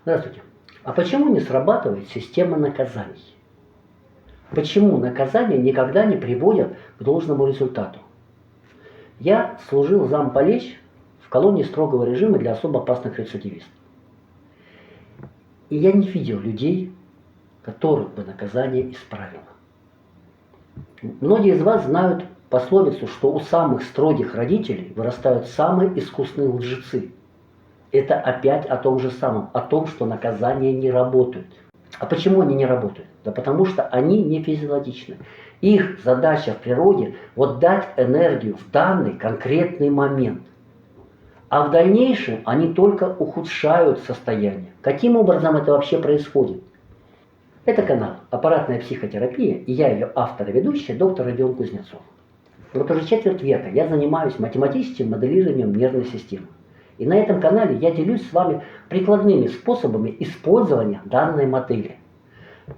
Здравствуйте. А почему не срабатывает система наказаний? Почему наказания никогда не приводят к должному результату? Я служил замполеч в колонии строгого режима для особо опасных рецидивистов. И я не видел людей, которых бы наказание исправило. Многие из вас знают пословицу, что у самых строгих родителей вырастают самые искусные лжецы. Это опять о том же самом, о том, что наказания не работают. А почему они не работают? Да потому что они не физиологичны. Их задача в природе вот дать энергию в данный конкретный момент. А в дальнейшем они только ухудшают состояние. Каким образом это вообще происходит? Это канал «Аппаратная психотерапия» и я ее автор и ведущий, доктор Родион Кузнецов. Вот уже четверть века я занимаюсь математическим моделированием нервной системы. И на этом канале я делюсь с вами прикладными способами использования данной модели.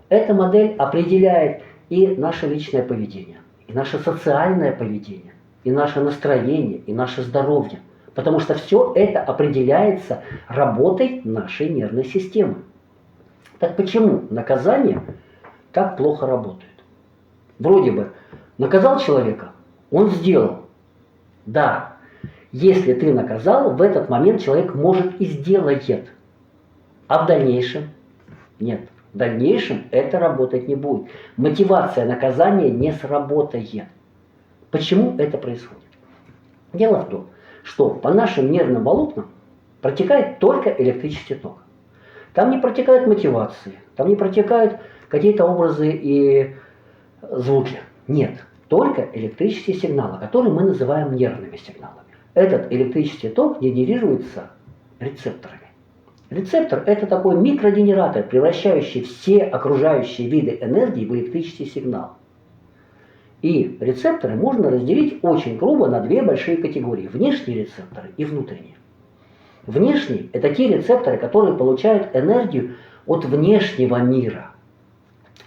Эта модель определяет и наше личное поведение, и наше социальное поведение, и наше настроение, и наше здоровье. Потому что все это определяется работой нашей нервной системы. Так почему наказание так плохо работает? Вроде бы наказал человека, он сделал. Да, если ты наказал, в этот момент человек может и сделает. А в дальнейшем? Нет. В дальнейшем это работать не будет. Мотивация наказания не сработает. Почему это происходит? Дело в том, что по нашим нервным волокнам протекает только электрический ток. Там не протекают мотивации, там не протекают какие-то образы и звуки. Нет, только электрические сигналы, которые мы называем нервными сигналами. Этот электрический ток генерируется рецепторами. Рецептор – это такой микрогенератор, превращающий все окружающие виды энергии в электрический сигнал. И рецепторы можно разделить очень грубо на две большие категории – внешние рецепторы и внутренние. Внешние – это те рецепторы, которые получают энергию от внешнего мира,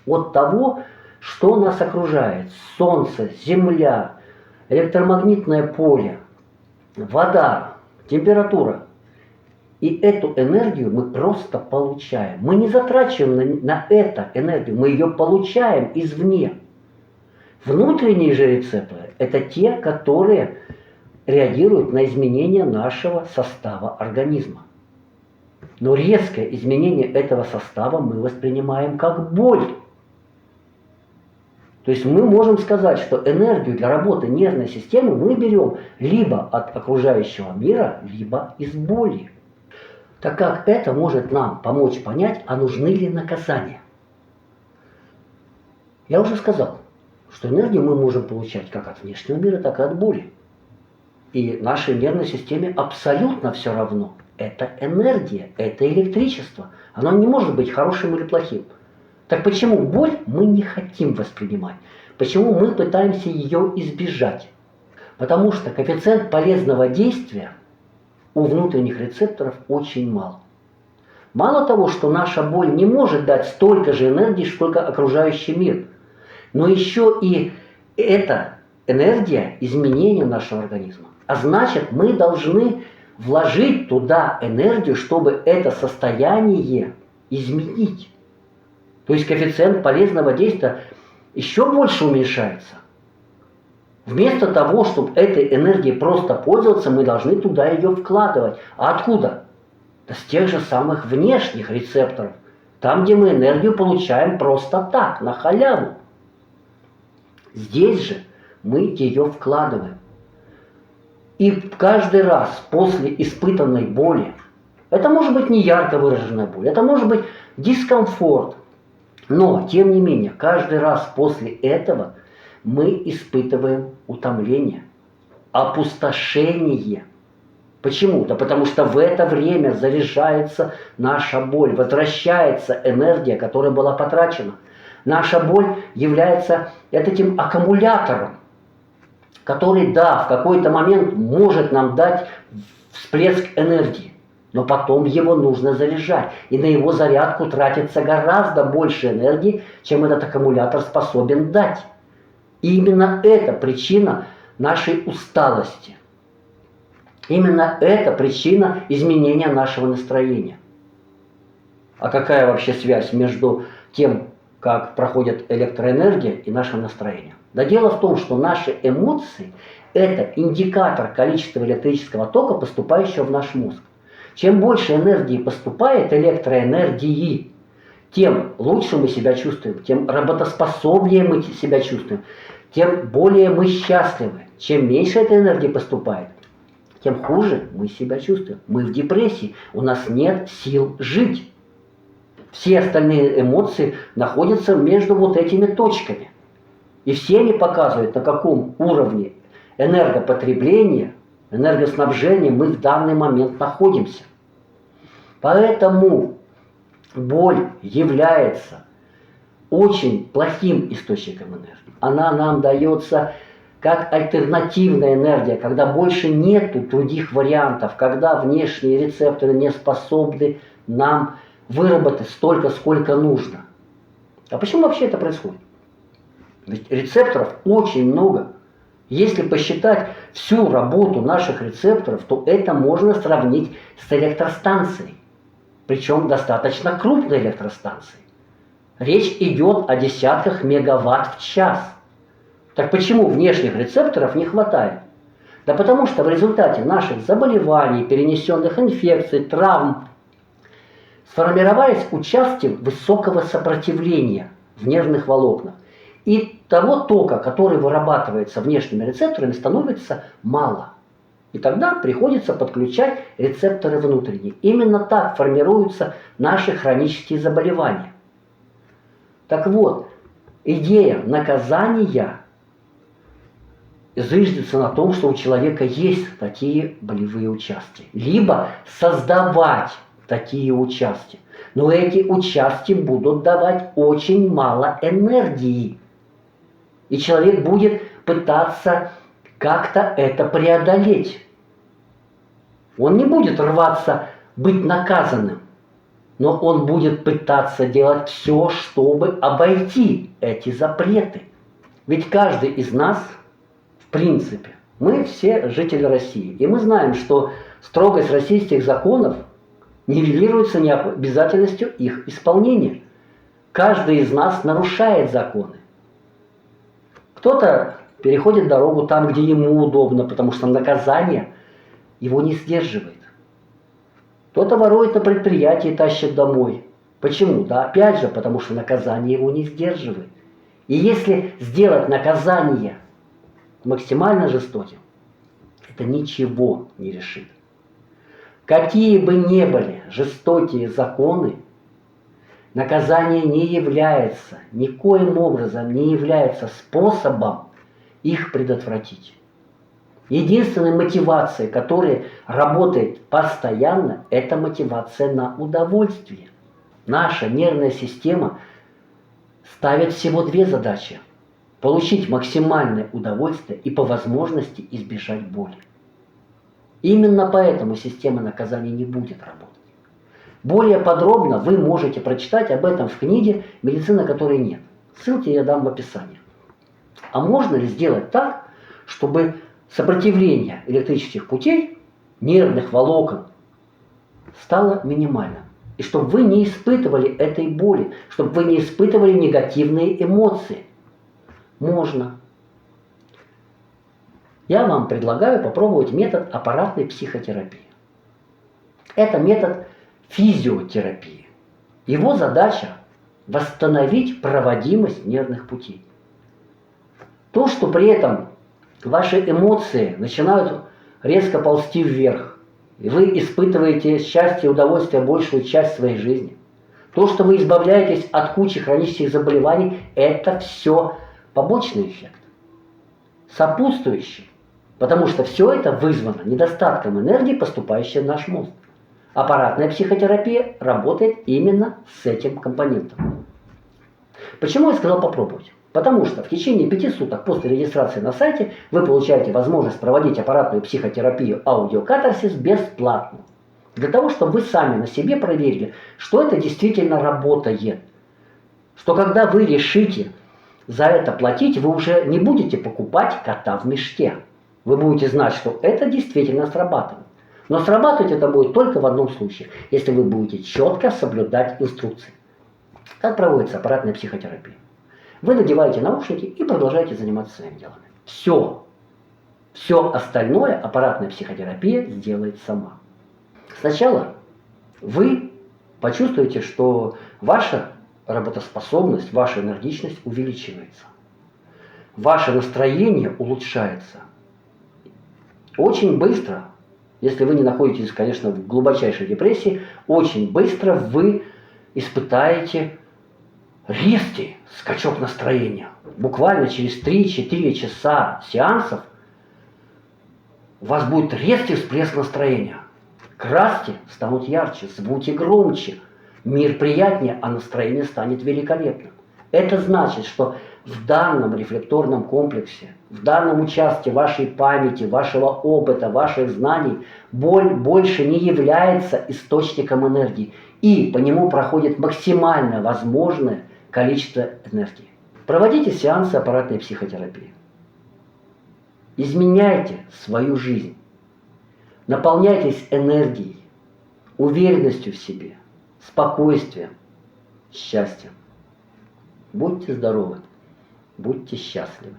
от того, что нас окружает – солнце, земля, электромагнитное поле, вода, температура. И эту энергию мы просто получаем. Мы не затрачиваем на это энергию, мы ее получаем извне. Внутренние же рецепторы – это те, которые реагируют на изменения нашего состава организма. Но резкое изменение этого состава мы воспринимаем как боль. То есть мы можем сказать, что энергию для работы нервной системы мы берем либо от окружающего мира, либо из боли. Так как это может нам помочь понять, а нужны ли наказания? Я уже сказал, что энергию мы можем получать как от внешнего мира, так и от боли. И нашей нервной системе абсолютно все равно. Это энергия, это электричество. Оно не может быть хорошим или плохим. Так почему боль мы не хотим воспринимать? Почему мы пытаемся ее избежать? Потому что коэффициент полезного действия у внутренних рецепторов очень мал. Мало того, что наша боль не может дать столько же энергии, сколько окружающий мир, но еще и эта энергия изменения нашего организма. А значит, мы должны вложить туда энергию, чтобы это состояние изменить. То есть коэффициент полезного действия еще больше уменьшается. Вместо того, чтобы этой энергией просто пользоваться, мы должны туда ее вкладывать. А откуда? Да с тех же самых внешних рецепторов. Там, где мы энергию получаем просто так, на халяву. Здесь же мы ее вкладываем. И каждый раз после испытанной боли, это может быть не ярко выраженная боль, это может быть дискомфорт, но, тем не менее, каждый раз после этого мы испытываем утомление, опустошение. Почему? Да потому что в это время заряжается наша боль, возвращается энергия, которая была потрачена. Наша боль является этим аккумулятором, который, да, в какой-то момент может нам дать всплеск энергии, но потом его нужно заряжать. И на его зарядку тратится гораздо больше энергии, чем этот аккумулятор способен дать. И именно это причина нашей усталости. Именно это причина изменения нашего настроения. А какая вообще связь между тем, как проходит электроэнергия и наше настроение? Да дело в том, что наши эмоции – это индикатор количества электрического тока, поступающего в наш мозг. Чем больше энергии поступает, электроэнергии, тем лучше мы себя чувствуем, тем работоспособнее мы себя чувствуем, тем более мы счастливы. Чем меньше этой энергии поступает, тем хуже мы себя чувствуем. Мы в депрессии, у нас нет сил жить. Все остальные эмоции находятся между вот этими точками. И все они показывают, на каком уровне энергопотребления, энергоснабжения мы в данный момент находимся. Поэтому боль является очень плохим источником энергии. Она нам дается как альтернативная энергия, когда больше нету других вариантов, когда внешние рецепторы не способны нам выработать столько, сколько нужно. А почему вообще это происходит? Ведь рецепторов очень много. Если посчитать всю работу наших рецепторов, то это можно сравнить с электростанцией. Причем достаточно крупной электростанцией. Речь идет о десятках мегаватт в час. Так почему внешних рецепторов не хватает? Да потому что в результате наших заболеваний, перенесенных инфекций, травм сформировались участки высокого сопротивления в нервных волокнах. И того тока, который вырабатывается внешними рецепторами, становится мало. И тогда приходится подключать рецепторы внутренние. Именно так формируются наши хронические заболевания. Так вот, идея наказания зиждется на том, что у человека есть такие болевые участки. Либо создавать такие участки. Но эти участки будут давать очень мало энергии. И человек будет пытаться как-то это преодолеть. Он не будет рваться быть наказанным, но он будет пытаться делать все, чтобы обойти эти запреты. Ведь каждый из нас, в принципе, мы все жители России, и мы знаем, что строгость российских законов нивелируется необязательностью их исполнения. Каждый из нас нарушает законы. Кто-то переходит дорогу там, где ему удобно, потому что наказание его не сдерживает. Кто-то ворует на предприятии и тащит домой. Почему? Да опять же, потому что наказание его не сдерживает. И если сделать наказание максимально жестоким, это ничего не решит. Какие бы ни были жестокие законы, наказание не является, никоим образом не является способом их предотвратить. Единственная мотивация, которая работает постоянно, это мотивация на удовольствие. Наша нервная система ставит всего две задачи: получить максимальное удовольствие и по возможности избежать боли. Именно поэтому система наказания не будет работать. Более подробно вы можете прочитать об этом в книге «Медицина, которой нет». Ссылки я дам в описании. А можно ли сделать так, чтобы сопротивление электрических путей, нервных волокон, стало минимальным? И чтобы вы не испытывали этой боли, чтобы вы не испытывали негативные эмоции? Можно. Я вам предлагаю попробовать метод аппаратной психотерапии. Это метод физиотерапии. Его задача – восстановить проводимость нервных путей. То, что при этом ваши эмоции начинают резко ползти вверх, и вы испытываете счастье и удовольствие большую часть своей жизни. То, что вы избавляетесь от кучи хронических заболеваний, это все побочный эффект, сопутствующий, потому что все это вызвано недостатком энергии, поступающей в наш мозг. Аппаратная психотерапия работает именно с этим компонентом. Почему я сказал попробовать? Потому что в течение 5 суток после регистрации на сайте вы получаете возможность проводить аппаратную психотерапию аудиокатарсис бесплатно. Для того, чтобы вы сами на себе проверили, что это действительно работает. Что когда вы решите за это платить, вы уже не будете покупать кота в мешке. Вы будете знать, что это действительно срабатывает. Но срабатывать это будет только в одном случае, если вы будете четко соблюдать инструкции. Как проводится аппаратная психотерапия? Вы надеваете наушники и продолжаете заниматься своими делами. Все. Все остальное аппаратная психотерапия сделает сама. Сначала вы почувствуете, что ваша работоспособность, ваша энергичность увеличивается. Ваше настроение улучшается. Очень быстро, если вы не находитесь, конечно, в глубочайшей депрессии, очень быстро вы испытаете резкий скачок настроения. Буквально через 3-4 часа сеансов у вас будет резкий всплеск настроения. Краски станут ярче, звуки громче, мир приятнее, а настроение станет великолепным. Это значит, что в данном рефлекторном комплексе, в данном участке вашей памяти, вашего опыта, ваших знаний боль больше не является источником энергии, и по нему проходит максимально возможное количество энергии. Проводите сеансы аппаратной психотерапии. Изменяйте свою жизнь. Наполняйтесь энергией, уверенностью в себе, спокойствием, счастьем. Будьте здоровы, будьте счастливы.